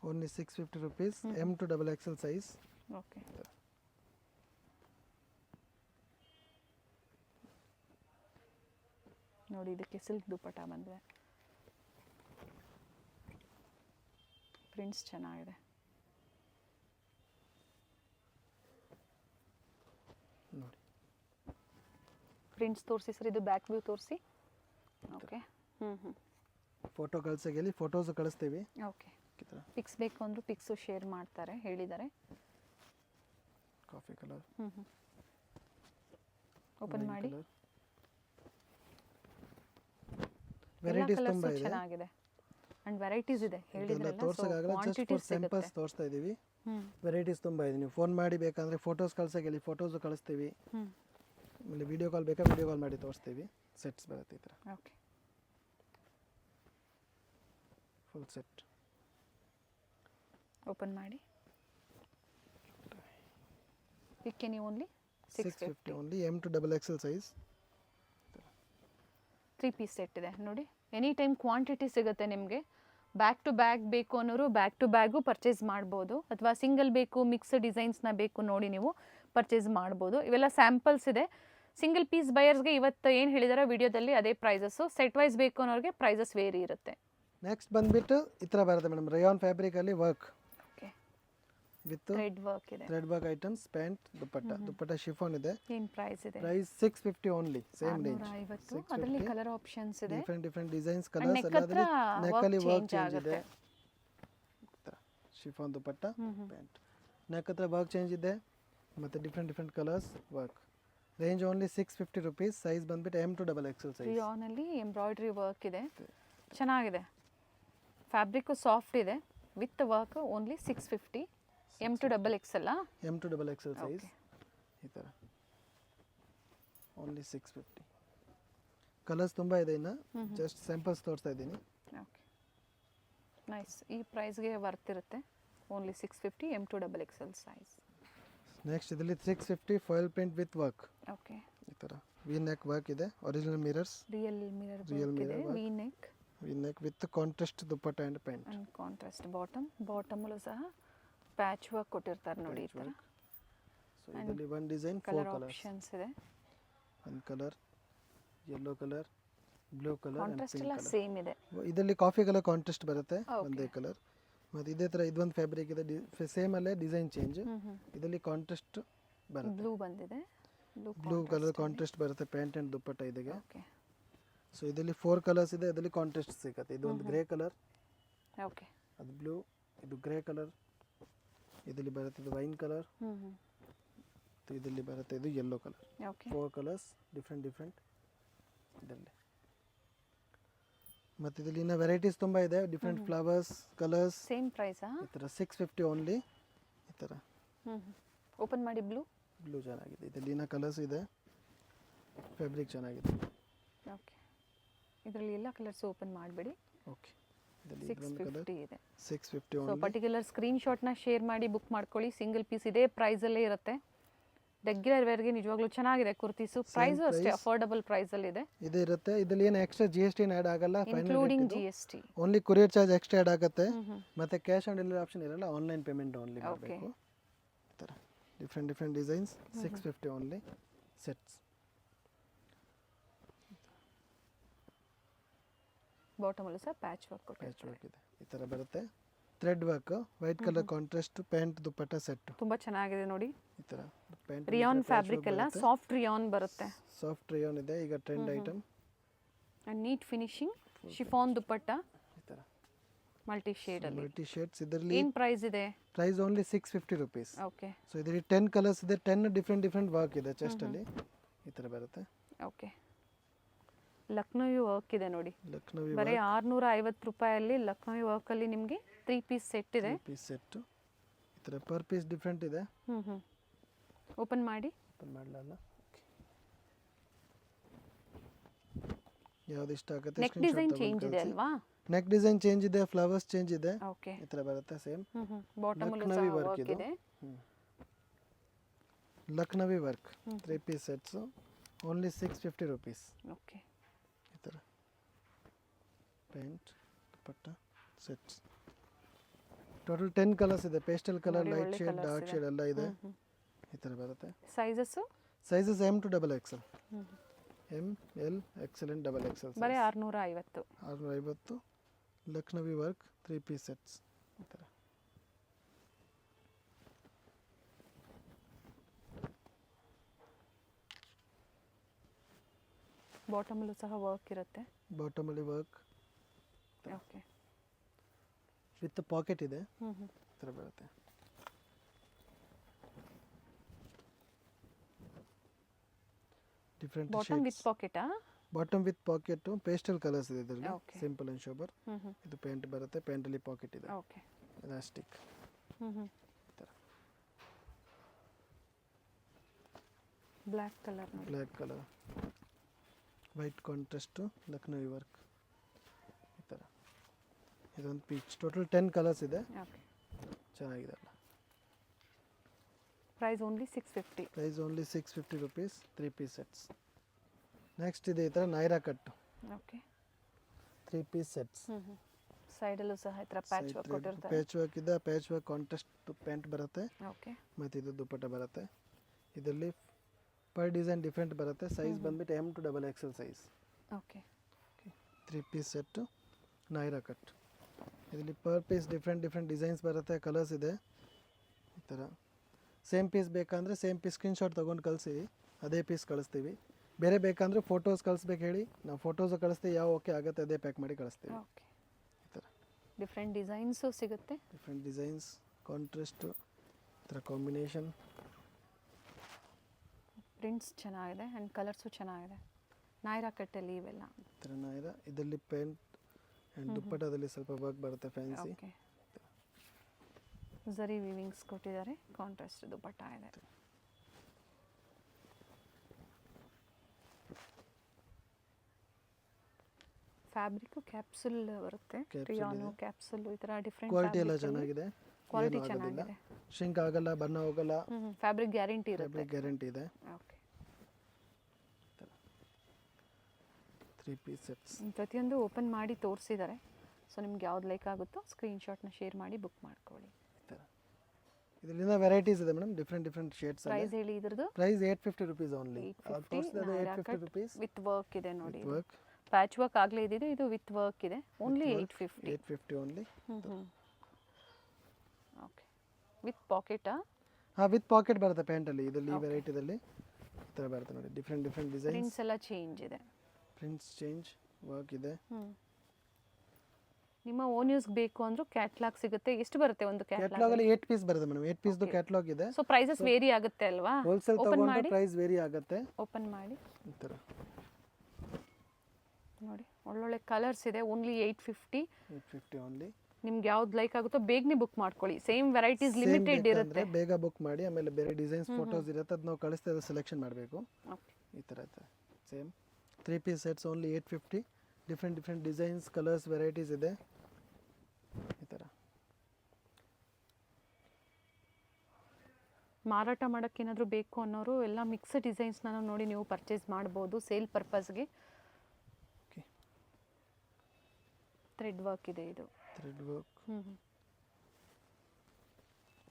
Only 650 rupees. M to XXL size. Okay. ನೋಡಿ, ಇದಕ್ಕೆ ಸಿಲ್ಕ್ ದುಪ್ಪಟ್ಟ ಬಂದಿದೆ. ಪ್ರಿಂಟ್ಸ್ ಚೆನ್ನಾಗಿದೆ. ನೋಡಿ ಪ್ರಿಂಟ್ಸ್ ತೋರಿಸಿ ಸರ್, ಇದು ಬ್ಯಾಕ್ ವ್ಯೂ ತೋರಿಸಿ. ಓಕೆ. ಫೋಟೋ ಕಳ್ಸೋಕೆ ಫೋಟೋಸ್ ಕಳಿಸ್ತೀವಿ. ಓಕೆ. ಪಿಕ್ಸ್ ಬೇಕು ಅಂದರೂ ಪಿಕ್ಸು ಶೇರ್ ಮಾಡ್ತಾರೆ, ಹೇಳಿದ್ದಾರೆ. Coffee colour. ಓಪನ್ ಮಾಡಿ. ವೆರೈಟೀಸ್ ತುಂಬಾ ಇದೆ, ಚೆನ್ನಾಗಿದೆ ಅಂಡ್ ವೆರೈಟೀಸ್ ಇದೆ. ಹೇಳಿದ್ರಲ್ಲ, ತೋರ್ಸೋಕ್ಕಾಗಲ್ಲ, ಜಸ್ಟ್ ಫಾರ್ ಸ್ಯಾಂಪಲ್ಸ್ ತೋರಿಸ್ತಾ ಇದ್ದೀವಿ. ವೆರೈಟೀಸ್ ತುಂಬಾ ಇದೆ. ನೀವು ಫೋನ್ ಮಾಡಿ ಬೇಕಂದ್ರೆ ಫೋಟೋಸ್ ಕಳ್ಸೋಕೆ ಫೋಟೋಸ್ ಕಳಿಸ್ತೀವಿ. ಆಮೇಲೆ ವಿಡಿಯೋ ಕಾಲ್ ಬೇಕಾ, ವಿಡಿಯೋ ಕಾಲ್ ಮಾಡಿ ತೋರಿಸ್ತೀವಿ. ಸೆಟ್ಸ್ ಬರುತ್ತೆ ಈ ಥರ. ಓಕೆ. Full set. ಓಪನ್ ಮಾಡಿ. ಇದಕ್ಕೆ ನೀವು only 650 only. M to XXL size. 3 piece set ಇದೆ ನೋಡಿ. ಎನಿ ಟೈಮ್ ಕ್ವಾಂಟಿಟಿ ಸಿಗುತ್ತೆ ನಿಮಗೆ. ಬ್ಯಾಕ್ ಟು ಬ್ಯಾಗ್ ಬೇಕು ಅನ್ನೋರು ಬ್ಯಾಕ್ ಟು ಬ್ಯಾಗು ಪರ್ಚೇಸ್ ಮಾಡ್ಬೋದು, ಅಥವಾ ಸಿಂಗಲ್ ಬೇಕು, ಮಿಕ್ಸ್ ಡಿಸೈನ್ಸ್ನ ಬೇಕು ನೋಡಿ ನೀವು ಪರ್ಚೇಸ್ ಮಾಡ್ಬೋದು. ಇವೆಲ್ಲ ಸ್ಯಾಂಪಲ್ಸ್ ಇದೆ. ಸಿಂಗಲ್ ಪೀಸ್ ಬಯರ್ಸ್ಗೆ ಇವತ್ತು ಏನು ಹೇಳಿದಾರೋ ವಿಡಿಯೋದಲ್ಲಿ ಅದೇ ಪ್ರೈಸಸ್ಸು. ಸೆಟ್ ವೈಸ್ ಬೇಕು ಅನ್ನೋರಿಗೆ ಪ್ರೈಸಸ್ ವೇರಿ ಇರುತ್ತೆ. ನೆಕ್ಸ್ಟ್ ಬಂದ್ಬಿಟ್ಟು ಈ ಥರ ಬರುತ್ತೆ ಮೇಡಮ್, ರಯಾನ್ ಫ್ಯಾಬ್ರಿಕಲ್ಲಿ work okay, with thread work ಇದೆ. Thread work items, pant, dupatta chiffon ಇದೆ. ಏನು ಪ್ರೈಸ್ ಇದೆ? Price 650 only, same range. 650. ಅದರಲ್ಲಿ ಕಲರ್ ಆಪ್ಷನ್ಸ್ ಇದೆ, different different designs, colours neck ಎಲ್ಲದರಲ್ಲಿ ಹತ್ರ ನೆಕ್ಕಲ್ಲಿ work ವರ್ಕ್ change ಚೇಂಜ್ ಇದೆ. ಶಿಫಾನ್ ದುಪ್ಪಟ್ಟ, ಪ್ಯಾಂಟ್, ನೆಕ್ ಹತ್ರ ವರ್ಕ್ ಚೇಂಜ್ ಇದೆ, ಮತ್ತು different different colours work. Range only 650 rupees. Size ಬಂದ್ಬಿಟ್ಟು M to XXL ಸೈಜ್. ರಿಯಾನಲ್ಲಿ ಎಂಬ್ರಾಯ್ಡ್ರಿ ವರ್ಕ್ ಇದೆ, ಚೆನ್ನಾಗಿದೆ. ಫ್ಯಾಬ್ರಿಕ್ಕು ಸಾಫ್ಟ್ ಇದೆ, with work only 650. M to XXL. M to XXL size ಈ ಥರ ಓನ್ಲಿ 650. ಕಲರ್ಸ್ ತುಂಬ ಇದೆ, ಇನ್ನು ಜಸ್ಟ್ ಸ್ಯಾಂಪಲ್ಸ್ ತೋರಿಸ್ತಾ ಇದ್ದೀನಿ. Okay, nice. ಈ ಪ್ರೈಸ್ಗೆ ವರ್ತ್ ಇರುತ್ತೆ. Only 650 M to XXL size. Next ಇದರಲ್ಲಿ 650 foil print with work. Okay, ಈ ಥರ ವಿ ನೆಕ್ ವರ್ಕ್ ಇದೆ, original mirrors, real mirror Real work ಇದೆ, mirror work. V neck with contrast dupatta and pant. And contrast ಬಾಟಮಲ್ಲೂ ಸಹ patch work ಕೊಟ್ಟಿರ್ತಾರೆ ನೋಡಿ ಈ ಥರ. ಸೊ ಇದರಲ್ಲಿ one design, 4 colour colours. Options ಇದೆ. ಒಂದು colour, yellow colour, blue colour and contrast pink ಎಲ್ಲ ಕಲರ್. ಸೇಮ್ ಇದೆ. ಇದರಲ್ಲಿ ಕಾಫಿ ಕಲರ್ ಕಾಂಟ್ರಾಸ್ಟ್ ಬರುತ್ತೆ, Okay. ಒಂದೇ ಕಲರ್. ಮತ್ತು ಇದೇ ಥರ ಇದೊಂದು ಫ್ಯಾಬ್ರಿಕ್ ಇದೆ, ಸೇಮ್ ಅಲ್ಲೇ ಡಿಸೈನ್ ಚೇಂಜ್. ಇದರಲ್ಲಿ ಕಾಂಟ್ರಾಸ್ಟ್ ಬರುತ್ತೆ, ಬ್ಲೂ ಬಂದಿದೆ, ಬ್ಲೂ ಕಲರ್ ಕಾಂಟ್ರಾಸ್ಟ್ ಬರುತ್ತೆ, ಪ್ಯಾಂಟ್ ಆ್ಯಂಡ್ ದುಪ್ಪಟ್ಟ ಇದಕ್ಕೆ. ಓಕೆ ಸೊ ಇದರಲ್ಲಿ 4 ಕಲರ್ಸ್ ಇದೆ, ಇದರಲ್ಲಿ ಕಾಂಟ್ರಾಸ್ಟ್ ಸಿಗುತ್ತೆ. ಇದು ಒಂದು ಗ್ರೇ ಕಲರ್, ಓಕೆ, ಅದು ಬ್ಲೂ, ಇದು ಗ್ರೇ ಕಲರ್, ಇದರಲ್ಲಿ ಬರುತ್ತೆ ಇದು ವೈನ್ ಕಲರ್, ಮತ್ತು ಇದರಲ್ಲಿ ಬರುತ್ತೆ ಇದು yellow colour. Okay, 4 colours different ಇದರಲ್ಲಿ. ಮತ್ತು ಇದರಲ್ಲಿ ಇನ್ನೂ ವೆರೈಟೀಸ್ ತುಂಬ ಇದೆ, ಡಿಫ್ರೆಂಟ್ ಫ್ಲವರ್ಸ್, ಕಲರ್ಸ್. ಸೇಮ್ ಪ್ರೈಸಾ? ಈ ಥರ 650 ಓನ್ಲಿ. ಈ ಥರ ಓಪನ್ ಮಾಡಿ. ಬ್ಲೂ ಚೆನ್ನಾಗಿದೆ, ಇದರಲ್ಲಿ ಇನ್ನೂ ಕಲರ್ಸ್ ಇದೆ, ಫ್ಯಾಬ್ರಿಕ್ ಚೆನ್ನಾಗಿದೆ. ಓಕೆ, ಇದರಲ್ಲಿ ಎಲ್ಲ ಕಲರ್ಸ್ ಓಪನ್ ಮಾಡಬೇಡಿ. ಓಕೆ, ಇದರಲ್ಲಿ ಇದೊಂದು ಕಲರ್ 650 ಇದೆ. 650 ಸೊ ಓನ್ಲಿ. ಪರ್ಟಿಕ್ಯುಲರ್ ಸ್ಕ್ರೀನ್ಶಾಟ್ನ ಶೇರ್ ಮಾಡಿ ಬುಕ್ ಮಾಡ್ಕೊಳ್ಳಿ. ಸಿಂಗಲ್ ಪೀಸ್ ಇದೇ ಪ್ರೈಸಲ್ಲೇ ಇರುತ್ತೆ. ರೆಗ್ಯುಲರ್ ವೇರ್ಗೆ ನಿಜವಾಗ್ಲೂ ಚೆನ್ನಾಗಿದೆ ಕುರ್ತೀಸು. ಪ್ರೈಸು ಅಷ್ಟೇ ಅಫೋರ್ಡಬಲ್ ಪ್ರೈಸಲ್ಲಿ ಇದೆ. ಇದೇ ಇರುತ್ತೆ. ಇದರಲ್ಲಿ ಏನು ಎಕ್ಸ್ಟ್ರಾ GST ಆ್ಯಡ್ ಆಗಲ್ಲ, including GST. Only courier charge extra add ಆಗುತ್ತೆ. ಮತ್ತು ಕ್ಯಾಶ್ ಆನ್ ಡೆಲಿವರಿ ಆಪ್ಷನ್ ಇರಲ್ಲ, ಆನ್ಲೈನ್ ಪೇಮೆಂಟ್ ಓನ್ಲಿ ಮಾಡಬೇಕು. ಈ ಥರ ಡಿಫ್ರೆಂಟ್ ಡಿಸೈನ್ಸ್, 650 ಓನ್ಲಿ ಸೆಟ್ಸ್. ಬಾಟಮಲ್ಲೂ ಸಹ ಪ್ಯಾಚ್ ವರ್ಕ್ ಪ್ಯಾಚ್ ವರ್ಕ್ ಇದೆ, ಈ ಥರ ಬರುತ್ತೆ. Thread work, white colour contrast pant dupatta set. ತುಂಬ ಚೆನ್ನಾಗಿದೆ ನೋಡಿ. ಈ ಥರ ಪ್ಯಾಂಟ್ ರಿಯಾನ್ ಫ್ಯಾಬ್ರಿಕ್ ಅಲ್ಲ, ಸಾಫ್ಟ್ ರಿಯಾನ್ ಬರುತ್ತೆ. ಸಾಫ್ಟ್ ರಿಯಾನ್ ಇದೆ ಈಗ trend item. And neat finishing chiffon ದುಪ್ಪಟ್ಟ ಈ ಥರ ಮಲ್ಟಿ ಶೇಡಲ್ಲಿ. Multi shades. ಇದರಲ್ಲಿ ಏನು ಪ್ರೈಸ್ ಇದೆ? Price only 650 rupees. Okay. So ಇದರಲ್ಲಿ 10 ಕಲರ್ಸ್ ಇದೆ, 10 ಡಿಫ್ರೆಂಟ್ ವರ್ಕ್ ಇದೆ ಚೆಸ್ಟಲ್ಲಿ. ಈ ಥರ ಬರುತ್ತೆ. ಓಕೆ. ಲಕ್ನೋವಿ ವರ್ಕ್ ಇದೆ ನೋಡಿ. ಲಕ್ನೋವಿ ಬರೀ 650 ರೂಪಾಯಲ್ಲಿ ಲಕ್ನೋವಿ ವರ್ಕಲ್ಲಿ ನಿಮಗೆ 3 ಪೀಸ್ ಸೆಟ್ ಇದೆ. 3 ಪೀಸ್ ಸೆಟ್. ಈ ಥರ ಪರ್ ಪೀಸ್ ಡಿಫ್ರೆಂಟ್ ಇದೆ. ಓಪನ್ ಮಾಡಿ. ಓಪನ್ ಮಾಡಲಲ್ಲ. ಯಾವ್ದು ಇಷ್ಟ ಆಗುತ್ತೆ. ನೆಕ್ ಡಿಸೈನ್ ಚೇಂಜ್ ಇದೆ ಅಲ್ವಾ? ನೆಕ್ ಡಿಸೈನ್ ಚೇಂಜ್ ಇದೆ, ಫ್ಲವರ್ಸ್ ಚೇಂಜ್ ಇದೆ. ಓಕೆ. ಈ ಥರ ಬರುತ್ತೆ ಸೇಮ್. ಬಾಟಮ್ ಅಲ್ಲೂ ಲಕ್ನೋವಿ ಸಹ ವರ್ಕ್ ವರ್ಕ್ ಇದೆ. Lucknowi work 3 piece sets only 650 rupees. Okay. ಈ ಥರ pant dupatta sets. Total 10 colours ಇದೆ. Pastel colour, light shade, dark shade ಎಲ್ಲ ಇದೆ. ಈ ಥರ ಬರುತ್ತೆ. Sizes sizes M to XXL. M, L, XL and XXL. ಬರೀ 650. 650. Lucknowi work 3 piece sets. ಈ ಥರ ಬಾಟಮಲ್ಲೂ ಸಹ ವರ್ಕ್ ಇರುತ್ತೆ. ಬಾಟಮಲ್ಲಿ ವರ್ಕ್ ಓಕೆ. ವಿತ್ ಪಾಕೆಟ್ ಇದೆ. ಈ ಥರ ಬರುತ್ತೆ. ಡಿಫ್ರೆಂಟ್ ಬಾಟಮ್ ವಿತ್ ಪಾಕೆಟಾ? Bottom with pocket. Pastel colours ಇದೆ ಇದರಲ್ಲಿ. Okay. Simple and sober. ಇದು ಪ್ಯಾಂಟ್ ಬರುತ್ತೆ. ಪ್ಯಾಂಟಲ್ಲಿ ಪಾಕೆಟ್ ಇದೆ. ಓಕೆ. ಎಲಾಸ್ಟಿಕ್. ಬ್ಲ್ಯಾಕ್ ಕಲರ್ ನೋಡಿ. Black colour, white contrast, Lucknowi work. ಈ ಥರ ಇದೊಂದು ಪೀಚ್. ಟೋಟಲ್ 10 ಕಲರ್ಸ್ ಇದೆ. ಓಕೆ. ಚೆನ್ನಾಗಿದೆ ಅಲ್ಲ. Price only 650. Price only 650 rupees. 3 piece sets. Next ಇದೆ ಈ ಥರ Naira cut. Okay. 3 piece sets. ಸೈಡಲ್ಲೂ ಸಹ ಈ ಥರ ಪ್ಯಾಚ್ ವರ್ಕ್ ಕೊಟ್ಟಿರ್ತಾರೆ. ಪ್ಯಾಚ್ ವರ್ಕ್ ಇದೆ. ಪ್ಯಾಚ್ ವರ್ಕ್ ಕಾಂಟ್ರಾಸ್ಟ್ ಪ್ಯಾಂಟ್ ಬರುತ್ತೆ. ಓಕೆ. ಮತ್ತು ಇದು ದುಪ್ಪಟ್ಟ ಬರುತ್ತೆ. ಇದರಲ್ಲಿ ಪರ್ ಡಿಸೈನ್ ಡಿಫ್ರೆಂಟ್ ಬರುತ್ತೆ. ಸೈಜ್ ಬಂದ್ಬಿಟ್ಟು M to XXL size. Okay. 3 piece set Naira cut. ಇದರಲ್ಲಿ ಪರ್ ಪೀಸ್ ಡಿಫ್ರೆಂಟ್ ಡಿಸೈನ್ಸ್ ಬರುತ್ತೆ, ಕಲರ್ಸ್ ಇದೆ. ಈ ಥರ ಸೇಮ್ ಪೀಸ್ ಬೇಕಂದರೆ ಸೇಮ್ ಪೀಸ್ ಸ್ಕ್ರೀನ್ಶಾಟ್ ತೊಗೊಂಡು ಕಳಿಸಿ, ಅದೇ ಪೀಸ್ ಕಳಿಸ್ತೀವಿ. ಬೇರೆ ಬೇಕಂದರೆ ಫೋಟೋಸ್ ಕಳಿಸ್ಬೇಕು ಹೇಳಿ, ನಾವು ಫೋಟೋಸು ಕಳಿಸ್ತೀವಿ. ಯಾವ ಓಕೆ ಆಗುತ್ತೆ ಅದೇ ಪ್ಯಾಕ್ ಮಾಡಿ ಕಳಿಸ್ತೀವಿ. ಓಕೆ. ಈ ಥರ ಡಿಫ್ರೆಂಟ್ ಡಿಸೈನ್ಸು ಸಿಗುತ್ತೆ. ಡಿಫ್ರೆಂಟ್ ಡಿಸೈನ್ಸ್, ಕಾಂಟ್ರಾಸ್ಟು, ಈ ಥರ ಕಾಂಬಿನೇಷನ್. ಪ್ರಿಂಟ್ಸ್ ಚೆನ್ನಾಗಿದೆ ಆ್ಯಂಡ್ ಕಲರ್ಸು ಚೆನ್ನಾಗಿದೆ. ನೈರಾ ಕಟ್ಟಲ್ಲಿ ಇವೆಲ್ಲ ಈ ಥರ ನೈರಾ. ಇದರಲ್ಲಿ ಪ್ಯಾಂಟ್ ಆ್ಯಂಡ್ ದುಪ್ಪಟ್ಟದಲ್ಲಿ ಸ್ವಲ್ಪ ವರ್ಕ್ ಬರುತ್ತೆ ಫ್ಯಾನ್ಸಿ. ಓಕೆ. ಝರಿ ವಿವಿಂಗ್ಸ್ ಕೊಟ್ಟಿದ್ದಾರೆ. ಕಾಂಟ್ರಾಸ್ಟ್ ದುಪ್ಪಟ್ಟ ಇದೆ. ಫ್ಯಾಬ್ರಿಕ್ ಕ್ಯಾಪ್ಸುಲ್ ಬರುತ್ತೆ. ರಿಯಾನು ಕ್ಯಾಪ್ಸುಲ್ ಈ ಥರ ಡಿಫ್ರೆಂಟ್. ಕ್ವಾಲಿಟಿ ಎಲ್ಲ ಚೆನ್ನಾಗಿದೆ. ಕ್ವಾಲಿಟಿ ಚೆನ್ನಾಗಿದೆ. ಶಿಂಕ್ ಆಗಲ್ಲ, ಬಣ್ಣ ಹೋಗಲ್ಲ. ಫ್ಯಾಬ್ರಿಕ್ ಗ್ಯಾರಂಟಿ ಇರುತ್ತೆ. ಫ್ಯಾಬ್ರಿಕ್ ಗ್ಯಾರಂಟಿ ಇದೆ. ಓಕೆ. 3 piece sets. ಪ್ರತಿಯೊಂದು ಓಪನ್ ಮಾಡಿ ತೋರಿಸಿದ್ದಾರೆ. ಸೊ ನಿಮ್ಗೆ ಯಾವ್ದು ಲೈಕ್ ಆಗುತ್ತೋ ಸ್ಕ್ರೀನ್ಶಾಟ್ನ ಶೇರ್ ಮಾಡಿ ಬುಕ್ ಮಾಡ್ಕೊಳ್ಳಿ. ಇದರಿಂದ ವೆರೈಟೀಸ್ ಇದೆ ಮೇಡಮ್, ಡಿಫ್ರೆಂಟ್ ಶೇಡ್ಸ್. ಪ್ರೈಸ್ ಹೇಳಿ ಇದ್ರದ್ದು? Price 850 rupees only. 850 rupees with work ಇದೆ ನೋಡಿ. ವರ್ಕ್ ಪ್ಯಾಚ್ ವರ್ಕ್ ಆಗಲೇ ಇದ್ದಿದ್ದು, ಇದು ವಿತ್ ವರ್ಕ್ ಇದೆ. Only 850 only. ಓಕೆ. ವಿತ್ ಪಾಕೆಟಾ? ಹಾಂ, ವಿತ್ ಪಾಕೆಟ್ ಬರುತ್ತೆ ಪ್ಯಾಂಟಲ್ಲಿ. ಇದರಲ್ಲಿ ಈ ವೆರೈಟಿದಲ್ಲಿ ಈ ಥರ ಬರುತ್ತೆ ನೋಡಿ. Different designs. ಪ್ರಿಂಟ್ಸ್ ಎಲ್ಲ ಚೇಂಜ್ ಇದೆ. ಪ್ರಿಂಟ್ಸ್ ಚೇಂಜ್, ವರ್ಕ್ ಇದೆ. ನಿಮ್ಮ ಓನ್ ಯೂಸ್ ಬೇಕು ಅಂದ್ರೂ ಕ್ಯಾಟ್ಲಾಗ್ ಸಿಗುತ್ತೆ. ಎಷ್ಟು ಬರುತ್ತೆ ಒಂದು ಕ್ಯಾಟ್ಲಾಗ್ ಅಲ್ಲಿ? 8 ಪೀಸ್ ಬರುತ್ತೆ ಮೇಡಮ್. 8 ಪೀಸ್ದು ಕ್ಯಾಟ್ಲಾಗ್ ಇದೆ. ಸೊ ಪ್ರೈಸಸ್ ವೇರಿ ಆಗುತ್ತೆ ಅಲ್ವಾ? ಹೋಲ್ಸೇಲ್ ತಗೊಂಡ್ರೆ ಪ್ರೈಸ್ ವೇರಿ ಆಗುತ್ತೆ. ಓಪನ್ ಮಾಡಿ ಈ ಥರ ನೋಡಿ. ಒಳ್ಳೊಳ್ಳೆ ಕಲರ್ಸ್ ಇದೆ. Only 850 only. ನಿಮ್ಗೆ ಯಾವ್ದು ಲೈಕ್ ಆಗುತ್ತೋ ಬೇಗನೆ ಬುಕ್ ಮಾಡ್ಕೊಳ್ಳಿ. ಸೇಮ್ ವೆರೈಟೀಸ್ ಲಿಮಿಟೆಡ್ ಇರುತ್ತೆ. ಬೇಗ ಬುಕ್ ಮಾಡಿ. ಆಮೇಲೆ ಬೇರೆ ಡಿಸೈನ್ಸ್ ಫೋಟೋಸ್ ಇರುತ್ತೆ, ಅದು ನಾವು ಕಳಿಸ್ತಾ ಇರೋ ಸೆಲೆಕ್ಷನ್ ಮಾಡಬೇಕು. ಈ ಥರ same 3 piece sets only 850. Different designs, colours, varieties ಇದೆ. ಈ ಥರ ಮಾರಾಟ ಮಾಡೋಕ್ಕೆ ಏನಾದರೂ ಬೇಕು ಅನ್ನೋರು ಎಲ್ಲ ಮಿಕ್ಸ್ಡ್ ಡಿಸೈನ್ಸ್ನ ನೋಡಿ ನೀವು ಪರ್ಚೇಸ್ ಮಾಡ್ಬೋದು ಸೇಲ್ ಪರ್ಪಸ್ಗೆ. ಥ್ರೆಡ್ ವರ್ಕ್ ಇದೆ. ಇದು ಥ್ರೆಡ್ ವರ್ಕ್.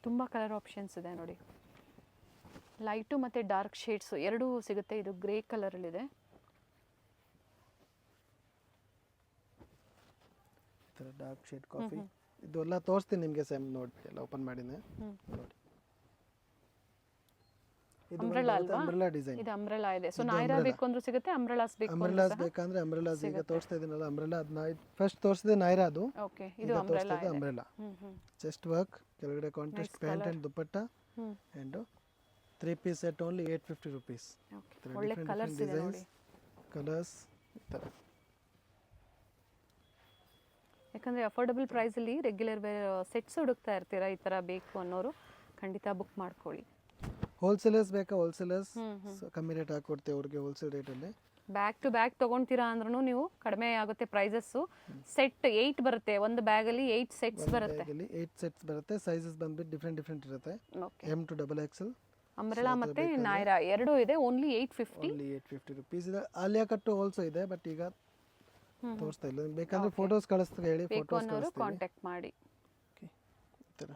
ತುಂಬ ಕಲರ್ ಆಪ್ಷನ್ಸ್ ಇದೆ ನೋಡಿ. ಲೈಟು ಮತ್ತು ಡಾರ್ಕ್ ಶೇಡ್ಸು ಎರಡೂ ಸಿಗುತ್ತೆ. ಇದು ಗ್ರೇ ಕಲರಲ್ಲಿದೆ. Dark shade coffee. ಇದು ಎಲ್ಲ ತೋರಿಸ್ತೀನಿ ನಿಮಗೆ ಸೇಮ್ ನೋಡಿ ಎಲ್ಲ ಓಪನ್ ಮಾಡಿದೆ ನೋಡಿ ಇದು Umbrella ಅಲ್ವಾ? Umbrella design. ಇದು ಅಂಬ್ರೆಲಾ ಇದೆ. ಸೊ ನಾಯ್ರಾ ಬೇಕು ಅಂದ್ರೂ ಸಿಗುತ್ತೆ, ಅಂಬ್ರೆಲಾಸ್ ಬೇಕು ಅಂದ್ರೂ ಅಂಬ್ರೆಲಾಸ್ ಸಹ. ಬೇಕಂದ್ರೆ ಅಂಬ್ರೆಲಾಸ್ ಈಗ ತೋರಿಸ್ತಾ ಇದೀನಲ್ಲ ಅಂಬ್ರೆಲಾ ಅದನ್ನ ಫಸ್ಟ್ ತೋರಿಸಿದೆ ನಾಯ್ರಾ ಅದು. ಓಕೆ, ಇದು ಅಂಬ್ರೆಲಾ ಇದೆ. ಅಂಬ್ರೆಲಾ ಚೆಸ್ಟ್ ವರ್ಕ್, ಕೆಳಗಡೆ contrast pant and dupatta and 3 piece set only 850 rupees. Okay, ಒಳ್ಳೆ ಕಲರ್ಸ್ ಇದೆ ನೋಡಿ. ಕಲರ್ಸ್ ಈ ಥರ ಯಾಕಂದ್ರೆ ಅಫೋರ್ಡಬಲ್ ಪ್ರೈಸ್ ಅಲ್ಲಿ ರೆಗ್ಯುಲರ್ ವೇರ್ ಸೆಟ್ಸ್ ಹುಡುಕ್ತಾ ಇರ್ತೀರಾ, ಈ ತರ ಬೇಕು ಅನ್ನೋರು ಖಂಡಿತ ಬುಕ್ ಮಾಡ್ಕೊಳ್ಳಿ. ಹೋಲ್ಸೇಲರ್ಸ್ ಬೇಕಾ ಹೋಲ್ಸೇಲರ್ಸ್ ಕಮ್ಮಿ ರೇಟ್ ಹಾಕೊಡ್ತೇವೆ ಅವ್ರಿಗೆ ಹೋಲ್ಸೇಲ್ ರೇಟಲ್ಲಿ. ಬ್ಯಾಗ್ ಟು ಬ್ಯಾಗ್ ತೊಗೊಳ್ತೀರಾ ಅಂದ್ರೂ ನೀವು ಕಡಿಮೆ ಆಗುತ್ತೆ ಪ್ರೈಸಸ್ಸು. ಸೆಟ್ 8 ಬರುತ್ತೆ, ಒಂದು ಬ್ಯಾಗಲ್ಲಿ 8 ಸೆಟ್ಸ್ ಬರುತ್ತೆ. ಬ್ಯಾಗಲ್ಲಿ 8 ಸೆಟ್ಸ್ ಬರುತ್ತೆ. ಸೈಜಸ್ ಬಂದ್ಬಿಟ್ಟು ಡಿಫ್ರೆಂಟ್ ಇರುತ್ತೆ. Okay, M to XXL. Umbrella ಮತ್ತೆ ನಾಯ್ರಾ ಎರಡೂ ಇದೆ. ಓನ್ಲಿ 850. ಓನ್ಲಿ 850 rupees ಇದೆ. ಆಲಿಯಾ ಕಟ್ಟು ಆಲ್ಸೋ ಇದೆ, ಬಟ್ ಈಗ ತೋರಿಸ್ತಾ ಇಲ್ಲ. ಬೇಕಂದ್ರೆ ಫೋಟೋಸ್ ಕಳಿಸ್ತಾರೆ, ಹೇಳಿ ಬೇಕು ಫೋಟೋಸ್ ಅನ್ನೋರು ಕಳಿಸ್ತೀವಿ. ಕಾಂಟ್ಯಾಕ್ಟ್ ಮಾಡಿ. ಓಕೆ, ಈ ಥರ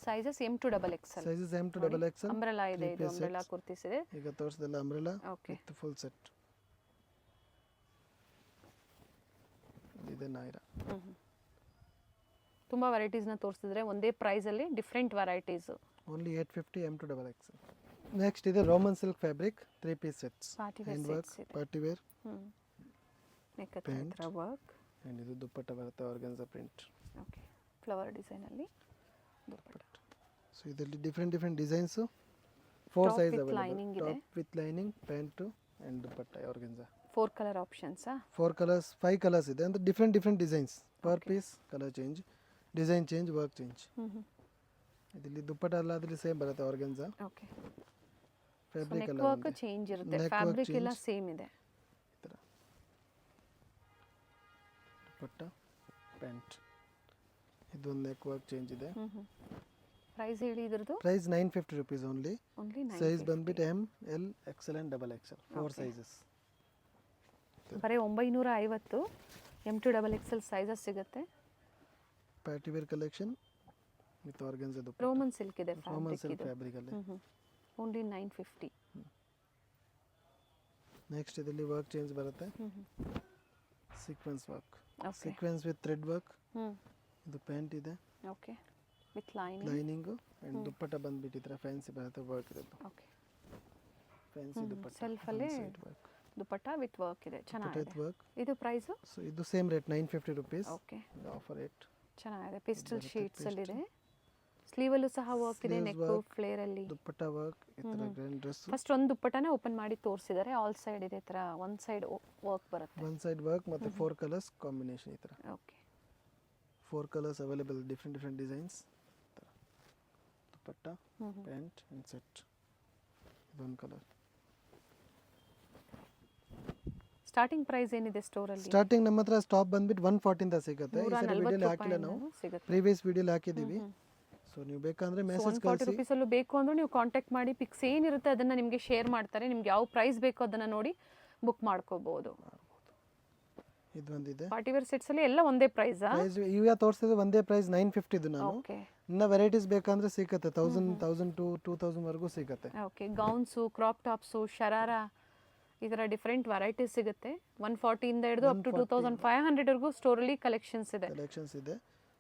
sizes M to XXL. Sizes M to XXL. Umbrella ಇದೆ, ಇದು ಅಂಬ್ರೆಲಾ ಕುರ್ತೀಸ್ ಇದೆ. ಈಗ ತೋರಿಸಿದಲ್ಲ umbrella okay, with full set. ಇದೆ ನಾಯ್ರಾ. ತುಂಬಾ ವೆರೈಟೀಸ್ನ ತೋರಿಸಿದ್ರೆ ಒಂದೇ ಪ್ರೈಸಲ್ಲಿ different varieties. Only 850 M to XXL. Next ಇದೆ Roman silk fabric 3 piece sets. Party wear hand work, sets ಇದೆ. ಪಾರ್ಟಿ ವೇರ್ ನೆಕ್ ಹತ್ರ ವರ್ಕ್. ಅಂಡ್ ಇದು ದುಪ್ಪಟ್ಟ ಬರುತ್ತೆ ಆರ್ಗನ್ಸಾ ಪ್ರಿಂಟ್. ಓಕೆ, ಫ್ಲವರ್ ಡಿಸೈನಲ್ಲಿ ದುಪ್ಪಟ್ಟ. ಸೊ ಇದರಲ್ಲಿ different designs 4 size with available. lining ಇದೆ. Top with lining, pant and dupatta organza. 4 colour ಆಪ್ಷನ್ಸಾ? 4 colours 5 colours ಇದೆ. ಅಂದ್ರೆ different designs per piece, colour change, design change, work change. ಇದರಲ್ಲಿ ದುಪ್ಪಟ್ಟ ಎಲ್ಲ ಅದ್ರಲ್ಲಿ ಸೇಮ್ ಬರುತ್ತೆ ಆರ್ಗನ್ಸಾ. ಓಕೆ, ಫ್ಯಾಬ್ರಿಕ್ ನೆಕ್ ಎಲ್ಲ ವರ್ಕ್ ಚೇಂಜ್ ಇರುತ್ತೆ, ಫ್ಯಾಬ್ರಿಕ್ ಎಲ್ಲ ಸೇಮ್ ಇದೆ. ಈ ಥರ ದುಪ್ಪಟ್ಟ, ಪ್ಯಾಂಟ್. ಇದೊಂದು ನೆಕ್ ವರ್ಕ್ ಚೇಂಜ್ ಇದೆ. ಪ್ರೈಸ್ ಹೇಳಿ ಇದ್ರದ್ದು? Price 950 rupees only. Only size ಬಂದ್ಬಿಟ್ಟು M, L, XL and XXL 4 sizes. ಬರೀ 950 M to XXL ಸೈಜಸ್ ಸಿಗುತ್ತೆ. Party wear collection with organza dupatta. Roman silk ಇದೆ, ರೋಮನ್ ಸಿಲ್ಕ್ ಫ್ಯಾಬ್ರಿಕ್ ಫ್ಯಾಬ್ರಿಕ್ ಅಲ್ಲಿ. Only 950. Next ಇದರಲ್ಲಿ work change ಬರುತ್ತೆ. Sequence work, okay, sequence with thread work. ಇದು pant ಇದೆ, okay, with lining. Lining and dupatta ಬಂದ್ಬಿಟ್ಟು ಈ ಥರ ಫ್ಯಾನ್ಸಿ ಬರುತ್ತೆ ವರ್ಕ್ ಇರುತ್ತೆ. ಓಕೆ, ಫ್ಯಾನ್ಸಿ ದುಪ್ಪಟ್ಟ ಸೆಲ್ಫ್ ಅಲ್ಲೇ ವರ್ಕ್, ದುಪ್ಪಟ್ಟ ವಿತ್ ವರ್ಕ್ ಇದೆ, ಚೆನ್ನಾಗಿದೆ. ವರ್ಕ್. ಇದು ಪ್ರೈಸು? ಸೊ ಇದು same rate 950 rupees. Okay, offer rate. ಚೆನ್ನಾಗಿದೆ. ಪಿಸ್ಟಲ್ ಶೀಟ್ಸ್ ಅಲ್ಲಿ ಇದೆ. ಸ್ಲೀವಲ್ಲೂ ಸಹ ವರ್ಕ್ ಇದೆ, ನೆಕ್ ಫ್ಲೇರ್ ಅಲ್ಲಿ ದುಪ್ಪಟ್ಟ ವರ್ಕ್. ಈ ಥರ ಗ್ರ್ಯಾಂಡ್ ಡ್ರೆಸ್. ಫಸ್ಟ್ ಒಂದು ದುಪ್ಪಟ್ಟನ ಓಪನ್ ಮಾಡಿ ತೋರಿಸಿದ್ದಾರೆ. ಆಲ್ ಸೈಡ್ ಇದೆ ತರ, ಒನ್ ಸೈಡ್ ವರ್ಕ್ ಬರುತ್ತೆ. ಒನ್ ಸೈಡ್ ವರ್ಕ್ ಮತ್ತೆ 4 ಕಲರ್ಸ್ ಕಾಂಬಿನೇಷನ್. ಈ ಥರ okay, 4 colours available, different designs. Dupatta, pant and set. ಇದೊಂದು ಕಲರ್. ಸ್ಟಾರ್ಟಿಂಗ್ ಪ್ರೈಸ್ ಏನಿದೆ ಸ್ಟೋರ್ ಅಲ್ಲಿ? ಸ್ಟಾರ್ಟಿಂಗ್ ನಮ್ಮ ಹತ್ರ ಸ್ಟಾಪ್ ಬಂದ್ಬಿಟ್ಟು 140 ಇಂದ ಸಿಗುತ್ತೆ. ಈ ಸರಿ 140 ವಿಡಿಯೋಲಿ ಹಾಕಿಲ್ಲ ನಾವು, ಸಿಗುತ್ತೆ. ಪ್ರೀವಿಯಸ್ ವಿಡಿಯೋಲಿ ಹಾಕಿದ್ದೀವಿ. ಸೊ ನೀವು ಬೇಕಂದ್ರೆ ಮೆಸೇಜ್ 140 ಕಳಿಸಿ. rupees ಅಲ್ಲೂ ಬೇಕು ಅಂದ್ರೆ ನೀವು ಕಾಂಟ್ಯಾಕ್ಟ್ ಮಾಡಿ, ಪಿಕ್ಸ್ ಏನಿರುತ್ತೆ ಅದನ್ನ ನಿಮಗೆ ಶೇರ್ ಮಾಡ್ತಾರೆ. ನಿಮ್ಗೆ ಯಾವ ಪ್ರೈಸ್ ಬೇಕೋ ಅದನ್ನ ನೋಡಿ ಬುಕ್ ಮಾಡ್ಕೋಬಹುದು. ಇದು ಒಂದಿದೆ. ಪಾರ್ಟಿ ವೇರ್ ಸೆಟ್ಸ್ ಅಲ್ಲಿ ಎಲ್ಲ ಒಂದೇ ಪ್ರೈಸಾ? ಪ್ರೈಸ್ ಈಗ ತೋರಿಸಿದ್ರೆ ಒಂದೇ ಪ್ರೈಸ್ 950 ಇದು. ನಾನು ಓಕೆ, ಇನ್ನ ವೆರೈಟೀಸ್ ಬೇಕಂದ್ರೆ ಸಿಗುತ್ತೆ 1000, 1002, 2000 ವರೆಗೂ ಸಿಗುತ್ತೆ. Okay, gowns, crop tops, sharara, ಈ ಥರ ಡಿಫ್ರೆಂಟ್ ವೆರೈಟೀಸ್ ಸಿಗುತ್ತೆ. 140 ಇಂದ ಹಿಡಿದು ಅಪ್ ಟು 2500 ವರೆಗೂ ಸ್ಟೋರಲ್ಲಿ ಕಲೆಕ್ಷನ್ಸ್ ಇದೆ.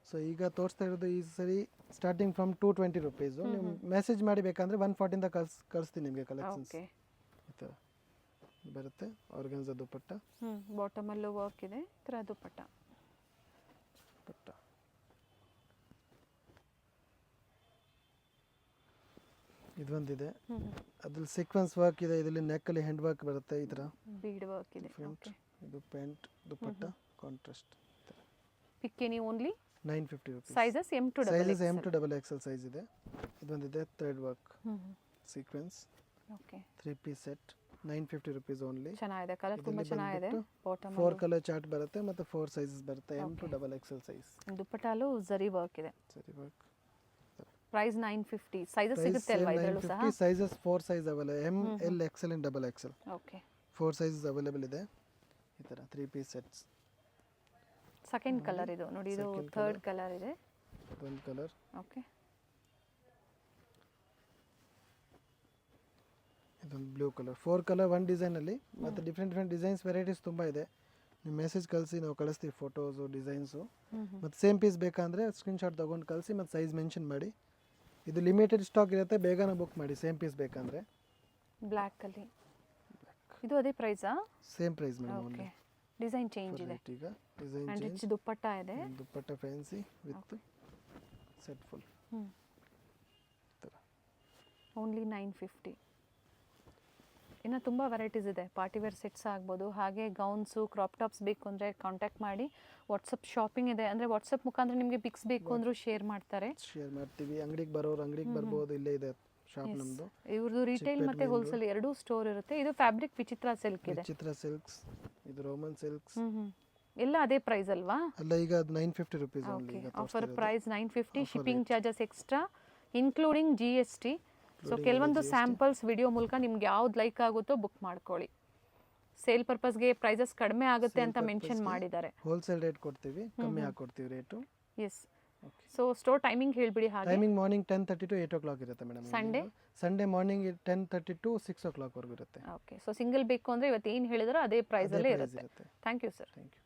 ಸೊ ಈಗ ತೋರಿಸ್ತಾ ಇರೋದು ಈ ಸರಿ ಸ್ಟಾರ್ಟಿಂಗ್ ಫ್ರಮ್ 220 rupees. ನೀವು ಮೆಸೇಜ್ ಮಾಡಿ ಬೇಕಂದ್ರೆ 140 ಇಂದ ಕಳಿಸ್ತೀನಿ ನಿಮಗೆ ಕಲೆಕ್ಷನ್ಸ್. ಓಕೆ, ಈ ಥರ ಬರುತ್ತೆ. ಆರ್ಗನ್ಸಾ ದುಪ್ಪಟ್ಟ, ಬಾಟಮ್ ಅಲ್ಲೂ ವರ್ಕ್ ಇದೆ, ಈ ಥರ ದುಪ್ಪಟ್ಟ. ಇದೊಂದಿದೆ. ಅದ್ರಲ್ಲಿ ಸೀಕ್ವೆನ್ಸ್ ವರ್ಕ್ ಇದೆ. ಇದರಲ್ಲಿ ನೆಕ್ ಅಲ್ಲಿ ಹ್ಯಾಂಡ್ ವರ್ಕ್ ಬರುತ್ತೆ. ಈ ಥರ ಬೀಡ್ ವರ್ಕ್ ಇದೆ. ಓಕೆ, ಇದು pant, dupatta, contrast. Pick any only 950 rupees. Sizes M to sizes M to XXL size ಇದೆ. ಇದೊಂದಿದೆ thread work sequence. Okay, 3 piece set 950 rupees only. ಚೆನ್ನಾಗಿದೆ, ಕಲರ್ ತುಂಬಾ ಚೆನ್ನಾಗಿದೆ. ಬಾಟಮ್ 4 ಕಲರ್ ಚಾರ್ಟ್ ಬರುತ್ತೆ ಮತ್ತೆ 4 ಸೈಜಸ್ ಬರುತ್ತೆ. M to XXL size. ದುಪ್ಪಟ್ಟಲ್ಲೂ zari work ಇದೆ. ಸರಿ ವರ್ಕ್. ಪ್ರೈಸ್ 950. ಸೈಜಸ್ ಸಿಗುತ್ತೆ ಅಲ್ವಾ ಇದರಲ್ಲೂ ಸಹ? Sizes 4 size available, M, L, XL and XXL. Okay, 4 sizes available ಇದೆ. ಈ ತರ 3 ಪೀಸ್ ಸೆಟ್ಸ್. ಸೆಕೆಂಡ್ ಕಲರ್ ಇದು ನೋಡಿ, ಇದು ಥರ್ಡ್ ಕಲರ್ ಇದೆ. ಒಂದು ಕಲರ್. ಓಕೆ, ಇದೊಂದು ಬ್ಲೂ ಕಲರ್ 4 ಕಲರ್ 1 ಡಿಸೈನಲ್ಲಿ ಮತ್ತು ಡಿಫ್ರೆಂಟ್ ಡಿಸೈನ್ಸ್ ವೆರೈಟೀಸ್ ತುಂಬ ಇದೆ. ನೀವು ಮೆಸೇಜ್ ಕಳಿಸಿ, ನಾವು ಕಳಿಸ್ತೀವಿ ಫೋಟೋಸು ಡಿಸೈನ್ಸು. ಮತ್ತು ಸೇಮ್ ಪೀಸ್ ಬೇಕಂದರೆ ಸ್ಕ್ರೀನ್ಶಾಟ್ ತೊಗೊಂಡು ಕಳಿಸಿ ಮತ್ತು ಸೈಜ್ ಮೆನ್ಷನ್ ಮಾಡಿ. ಇದು ಲಿಮಿಟೆಡ್ ಸ್ಟಾಕ್ ಇರುತ್ತೆ, ಬೇಗನೆ ಬುಕ್ ಮಾಡಿ ಸೇಮ್ ಪೀಸ್ ಬೇಕಂದರೆ. ಬ್ಲ್ಯಾಕಲ್ಲಿ ಇದು ಅದೇ ಪ್ರೈಸಾ? Same price madam. Okay, design change ಇದೆ ಈಗ ಡಿಸೈನ್ ಆ್ಯಂಡ್ ರಿಚ್ ದುಪ್ಪಟ್ಟ ಇದೆ. Dupatta fancy with set full. Only 950. ಇನ್ನು ತುಂಬ ವೆರೈಟೀಸ್ ಇದೆ. ಪಾರ್ಟಿವೇರ್ ಸೆಟ್ಸ್ ಆಗ್ಬೋದು, ಹಾಗೆ ಗೌನ್ಸು, ಕ್ರಾಪ್ ಟಾಪ್ಸ್ ಬೇಕು ಅಂದರೆ ಕಾಂಟ್ಯಾಕ್ಟ್ ಮಾಡಿ. ವಾಟ್ಸಪ್ ಶಾಪಿಂಗ್ ಇದೆ, ಅಂದರೆ ವಾಟ್ಸಪ್ ಮುಖಾಂತರ ನಿಮಗೆ ಪಿಕ್ಸ್ ಬೇಕು ಅಂದರೂ ಶೇರ್ ಮಾಡ್ತಾರೆ. ಶೇರ್ ಮಾಡ್ತೀವಿ. ಅಂಗಡಿಗೆ ಬರೋರು ಅಂಗಡಿಗೆ ಬರ್ಬೋದು, ಇಲ್ಲೇ ಇದೆ ಶಾಪ್ ನಮ್ಮದು. ಇವ್ರದ್ದು ರಿಟೇಲ್ ಮತ್ತು ಹೋಲ್ಸೇಲ್ ಎರಡೂ ಸ್ಟೋರ್ ಇರುತ್ತೆ. ಇದು ಫ್ಯಾಬ್ರಿಕ್ ವಿಚಿತ್ರ ಸಿಲ್ಕ್ ಇದೆ. ವಿಚಿತ್ರ ಸಿಲ್ಕ್ಸ್, ಇದು ರೋಮನ್ ಸಿಲ್ಕ್ಸ್. ಎಲ್ಲ ಅದೇ ಪ್ರೈಸ್ ಅಲ್ವಾ? ಅಲ್ಲ, ಈಗ ಅದು 950 rupees only. Offer price 950, shipping charges extra including GST. ಸೊ ಕೆಲವೊಂದು ಸ್ಯಾಂಪಲ್ಸ್ ವಿಡಿಯೋ ಮೂಲಕ ನಿಮ್ಗೆ ಯಾವ್ದು ಲೈಕ್ ಆಗುತ್ತೋ ಬುಕ್ ಮಾಡ್ಕೊಳ್ಳಿ. ಸೇಲ್ ಪರ್ಪಸ್ಗೆ ಪ್ರೈಸಸ್ ಕಡಿಮೆ ಆಗುತ್ತೆ ಅಂತ ಮೆನ್ಷನ್ ಮಾಡಿದ್ದಾರೆ. ಹೋಲ್ಸೇಲ್ ರೇಟ್ ಕೊಡ್ತೀವಿ, ಕಮ್ಮಿ ಹಾಕೊಡ್ತೀವಿ rate. Yes. So store timing ಹೇಳ್ಬಿಡಿ. ಹಾಗೆ ಟೈಮಿಂಗ್ ಮಾರ್ನಿಂಗ್ 10:30 to 8 o'clock ಇರುತ್ತೆ madam. Sunday morning 10:30 to 6 o'clock ವರೆಗೂ ಇರುತ್ತೆ. ಓಕೆ, ಸೊ ಸಿಂಗಲ್ ಬೇಕು ಅಂದರೆ ಇವತ್ತು ಏನು ಹೇಳಿದ್ರು ಅದೇ ಪ್ರೈಸಲ್ಲೇ ಇರುತ್ತೆ. Thank you sir. Thank you.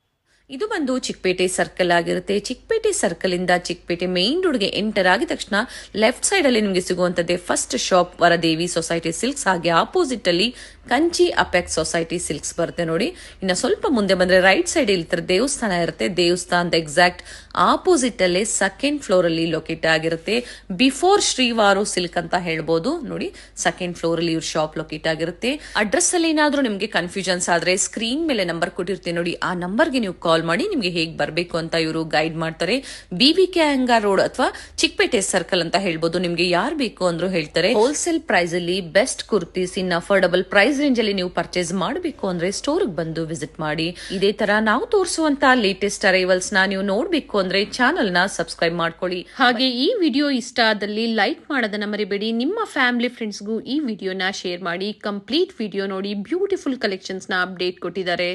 ಇದು ಬಂದು ಚಿಕ್ಕಪೇಟೆ ಸರ್ಕಲ್ ಆಗಿರುತ್ತೆ. ಚಿಕ್ಕಪೇಟೆ ಸರ್ಕಲ್ ಇಂದ ಚಿಕ್ಕಪೇಟೆ ಮೇನ್ ರೋಡ್ಗೆ ಎಂಟರ್ ಆಗಿದ ತಕ್ಷಣ ಲೆಫ್ಟ್ ಸೈಡ್ ಅಲ್ಲಿ ನಿಮಗೆ ಸಿಗುವಂತದ್ದೇ first shop Varadevi society silks. ಹಾಗೆ ಆಪೋಸಿಟ್ ಅಲ್ಲಿ ಕಂಚಿ ಅಪೆಕ್ಸ್ ಸೊಸೈಟಿ ಸಿಲ್ಕ್ಸ್ ಬರುತ್ತೆ ನೋಡಿ. ಇನ್ನು ಸ್ವಲ್ಪ ಮುಂದೆ ಬಂದ್ರೆ ರೈಟ್ ಸೈಡ್ ಇಲ್ಲಿ ದೇವಸ್ಥಾನ ಇರುತ್ತೆ. ದೇವಸ್ಥಾನದ ಎಕ್ಸಾಕ್ಟ್ ಆಪೋಸಿಟ್ ಅಲ್ಲೇ ಸೆಕೆಂಡ್ ಫ್ಲೋರ್ ಅಲ್ಲಿ ಲೊಕೇಟ್ ಆಗಿರುತ್ತೆ. ಬಿಫೋರ್ ಶ್ರೀವಾರು ಸಿಲ್ಕ್ ಅಂತ ಹೇಳ್ಬೋದು ನೋಡಿ. ಸೆಕೆಂಡ್ ಫ್ಲೋರ್ ಅಲ್ಲಿ ಇವ್ರ ಶಾಪ್ ಲೊಕೇಟ್ ಆಗಿರುತ್ತೆ. ಅಡ್ರೆಸ್ ಅಲ್ಲಿ ಏನಾದ್ರೂ ನಿಮ್ಗೆ ಕನ್ಫ್ಯೂಷನ್ಸ್ ಆದ್ರೆ ಸ್ಕ್ರೀನ್ ಮೇಲೆ ನಂಬರ್ ಕೊಟ್ಟಿರ್ತೀನಿ ನೋಡಿ, ಆ ನಂಬರ್ಗೆ ನೀವು ಕಾಲ್ ಮಾಡಿ ನಿಮ್ಗೆ ಹೇಗೆ ಬರಬೇಕು ಅಂತ ಇವರು ಗೈಡ್ ಮಾಡ್ತಾರೆ. BVK ಅಯ್ಯಂಗಾರ್ ರೋಡ್ ಅಥವಾ ಚಿಕ್ಕಪೇಟೆ ಸರ್ಕಲ್ ಅಂತ ಹೇಳ್ಬೋದು. ನಿಮ್ಗೆ ಯಾರು ಬೇಕು ಅಂದ್ರೂ ಹೇಳ್ತಾರೆ. ಹೋಲ್ಸೇಲ್ ಪ್ರೈಸ್ ಅಲ್ಲಿ ಬೆಸ್ಟ್ ಕುರ್ತೀಸ್ ಇನ್ ಅಫೋರ್ಡಬಲ್ ಪ್ರೈಸ್ ರೇಂಜ್ ಅಲ್ಲಿ ನೀವು ಪರ್ಚೇಸ್ ಮಾಡಬೇಕು ಅಂದ್ರೆ ಸ್ಟೋರ್ ಬಂದು ವಿಸಿಟ್ ಮಾಡಿ. ಇದೇ ತರ ನಾವು ತೋರಿಸುವಂತ ಲೇಟೆಸ್ಟ್ ಅರೈವಲ್ಸ್ ನ ನೀವು ನೋಡ್ಬೇಕು ಅಂದ್ರೆ ಚಾನೆಲ್ ನ ಸಬ್ಸ್ಕ್ರೈಬ್ ಮಾಡ್ಕೊಳ್ಳಿ. ಹಾಗೆ ಈ ವಿಡಿಯೋ ಇಷ್ಟ ಆದಲ್ಲಿ ಲೈಕ್ ಮಾಡೋದನ್ನ ಮರಿಬೇಡಿ. ನಿಮ್ಮ ಫ್ಯಾಮಿಲಿ ಫ್ರೆಂಡ್ಸ್ಗೂ ಈ ವಿಡಿಯೋನ ಶೇರ್ ಮಾಡಿ. ಕಂಪ್ಲೀಟ್ ವಿಡಿಯೋ ನೋಡಿ, ಬ್ಯೂಟಿಫುಲ್ ಕಲೆಕ್ಷನ್ಸ್ ನ ಅಪ್ಡೇಟ್ ಕೊಟ್ಟಿದ್ದಾರೆ.